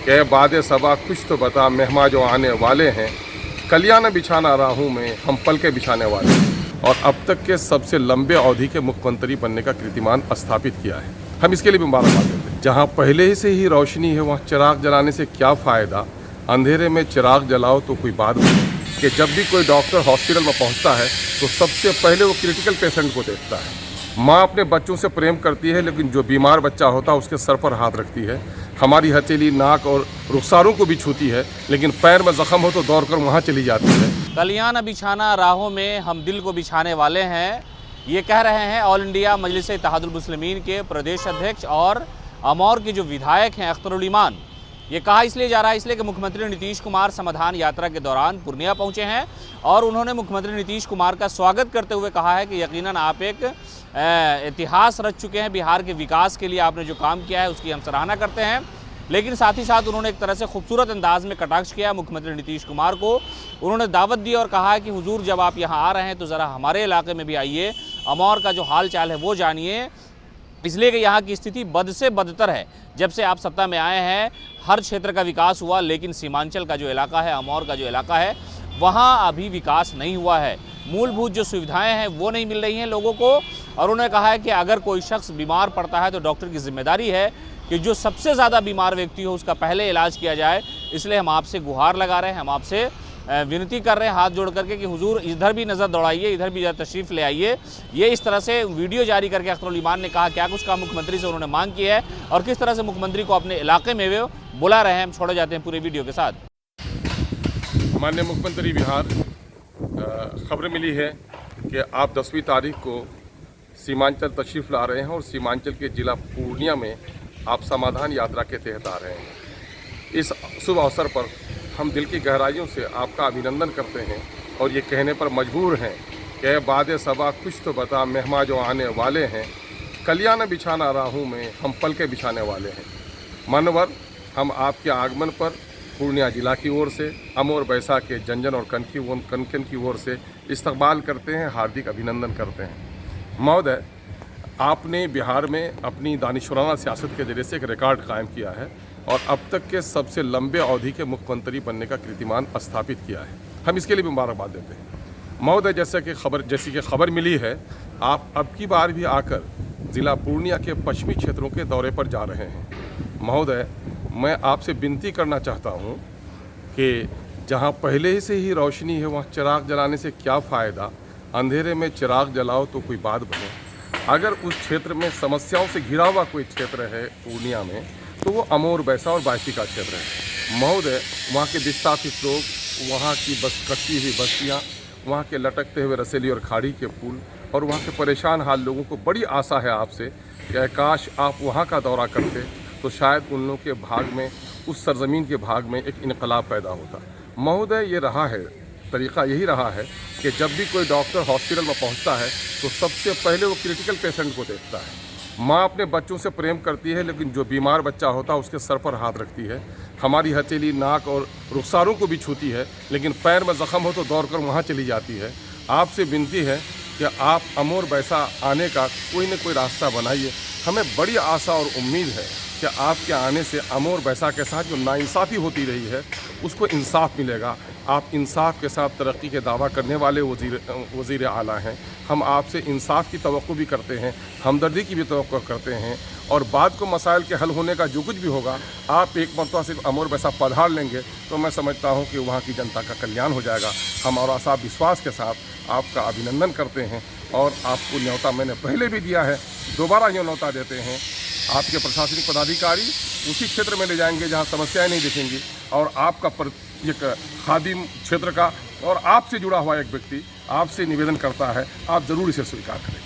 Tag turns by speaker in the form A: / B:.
A: कह बाद सबा कुछ तो बता मेहमान जो आने वाले हैं, कलियां न बिछाना राहों में हम पल के बिछाने वाले हैं। और अब तक के सबसे लंबे अवधि के मुख्यमंत्री बनने का कीर्तिमान स्थापित किया है। हम इसके लिए भी मुबारकबाद देते हैं। जहाँ पहले से ही रोशनी है वहाँ चिराग जलाने से क्या फ़ायदा, अंधेरे में चिराग जलाओ तो कोई बात नहीं। कि जब भी कोई डॉक्टर हॉस्पिटल में पहुँचता है तो सबसे पहले वो क्रिटिकल पेशेंट को देखता है। माँ अपने बच्चों से प्रेम करती है, लेकिन जो बीमार बच्चा होता है उसके सर पर हाथ रखती है। हमारी हथेली, नाक और रुखसारों को भी छूती है, लेकिन पैर में ज़ख्म हो तो दौड़कर वहाँ चली जाती है।
B: कलियां न बिछाना राहों में हम दिल को बिछाने वाले हैं, ये कह रहे हैं ऑल इंडिया मजलिस इत्तेहादुल मुस्लिमीन के प्रदेश अध्यक्ष और अमौर के जो विधायक हैं अख्तरुल ईमान। ये कहा इसलिए जा रहा है इसलिए कि मुख्यमंत्री नीतीश कुमार समाधान यात्रा के दौरान पूर्णिया पहुंचे हैं और उन्होंने मुख्यमंत्री नीतीश कुमार का स्वागत करते हुए कहा है कि यकीनन आप एक इतिहास रच चुके हैं। बिहार के विकास के लिए आपने जो काम किया है उसकी हम सराहना करते हैं। लेकिन साथ ही साथ उन्होंने एक तरह से खूबसूरत अंदाज में कटाक्ष किया मुख्यमंत्री नीतीश कुमार को। उन्होंने दावत दी और कहा है कि हुजूर जब आप यहाँ आ रहे हैं तो ज़रा हमारे इलाके में भी आइए, अमौर का जो हाल चाल है वो जानिए, इसलिए कि यहाँ की स्थिति बद से बदतर है। जब से आप सत्ता में आए हैं हर क्षेत्र का विकास हुआ, लेकिन सीमांचल का जो इलाका है, अमौर का जो इलाका है, वहाँ अभी विकास नहीं हुआ है। मूलभूत जो सुविधाएं हैं वो नहीं मिल रही हैं लोगों को। और उन्होंने कहा है कि अगर कोई शख्स बीमार पड़ता है तो डॉक्टर की जिम्मेदारी है कि जो सबसे ज़्यादा बीमार व्यक्ति हो उसका पहले इलाज किया जाए। इसलिए हम आपसे गुहार लगा रहे हैं, हम आपसे विनती कर रहे हैं हाथ जोड़ करके कि हुजूर इधर भी नज़र दौड़ाइए, इधर भी तशरीफ़ ले आइए। ये इस तरह से वीडियो जारी करके अख्तरुल ईमान ने कहा क्या कुछ कहा मुख्यमंत्री से, उन्होंने मांग की है और किस तरह से मुख्यमंत्री को अपने इलाके में वे बुला रहे हैं। हम छोड़े जाते हैं पूरे वीडियो के साथ।
A: माननीय मुख्यमंत्री बिहार, खबर मिली है कि आप 10वीं तारीख को सीमांचल तशरीफ़ ला रहे हैं और सीमांचल के ज़िला पूर्णिया में आप समाधान यात्रा के तहत आ रहे हैं। इस शुभ अवसर पर हम दिल की गहराइयों से आपका अभिनंदन करते हैं और ये कहने पर मजबूर हैं कि बाद सबा कुछ तो बता मेहमान जो आने वाले हैं, कलियां न बिछाना राहों में हम पल के बिछाने वाले हैं। मानवर, हम आपके आगमन पर पूर्णिया जिला की ओर से, अमौर बैसा के जन और कनकन की ओर से इस्तकबाल करते हैं, हार्दिक अभिनंदन करते हैं। महोदय, आपने बिहार में अपनी दानिशवराना सियासत के जरिए से एक रिकॉर्ड कायम किया है और अब तक के सबसे लंबे अवधि के मुख्यमंत्री बनने का कीर्तिमान स्थापित किया है। हम इसके लिए भी मुबारकबाद देते हैं। महोदय, जैसी कि खबर मिली है, आप अब की बार भी आकर ज़िला पूर्णिया के पश्चिमी क्षेत्रों के दौरे पर जा रहे हैं। महोदय, मैं आपसे विनती करना चाहता हूं कि जहां पहले से ही रोशनी है वहां चिराग जलाने से क्या फ़ायदा, अंधेरे में चिराग जलाओ तो कोई बात बने। अगर उस क्षेत्र में समस्याओं से घिरा हुआ कोई क्षेत्र है पूर्णिया में तो वो अमौर, बैसा और बायसी का क्षेत्र है। महोदय, वहाँ के विस्थापित लोग, वहाँ की कटती हुई बस्तियाँ, वहाँ के लटकते हुए रसेली और खाड़ी के पुल और वहाँ के परेशान हाल लोगों को बड़ी आशा है आपसे कि काश आप वहाँ का दौरा करते तो शायद उन लोगों के भाग में, उस सरजमीन के भाग में एक इनकलाब पैदा होता। महोदय, ये रहा है, तरीक़ा यही रहा है कि जब भी कोई डॉक्टर हॉस्पिटल में पहुँचता है तो सबसे पहले वो क्रिटिकल पेशेंट को देखता है। माँ अपने बच्चों से प्रेम करती है, लेकिन जो बीमार बच्चा होता है उसके सर पर हाथ रखती है। हमारी हथेली, नाक और रुखसारों को भी छूती है, लेकिन पैर में ज़ख्म हो तो दौड़कर वहाँ चली जाती है। आपसे विनती है कि आप अमौर बैसा आने का कोई न कोई रास्ता बनाइए। हमें बड़ी आशा और उम्मीद है कि आपके आने से अमौर बैसा के साथ जो नाइंसाफ़ी होती रही है उसको इंसाफ मिलेगा। आप इंसाफ के साथ तरक्की के दावा करने वाले वज़ीर आला हैं। हम आपसे इंसाफ की तवक्को भी करते हैं, हमदर्दी की भी तवक्को करते हैं और बाद को मसाइल के हल होने का जो कुछ भी होगा, आप एक मरतबा सिर्फ अमौर बैसा पधार लेंगे तो मैं समझता हूँ कि वहाँ की जनता का कल्याण हो जाएगा। हम और साफ विश्वास के साथ आपका अभिनंदन करते हैं और आपको न्योता मैंने पहले भी दिया है, दोबारा ये न्योता देते हैं। आपके प्रशासनिक पदाधिकारी उसी क्षेत्र में ले जाएंगे जहाँ समस्याएं नहीं दिखेंगी और आपका एक खादिम क्षेत्र का और आपसे जुड़ा हुआ एक व्यक्ति आपसे निवेदन करता है, आप ज़रूर इसे स्वीकार करें।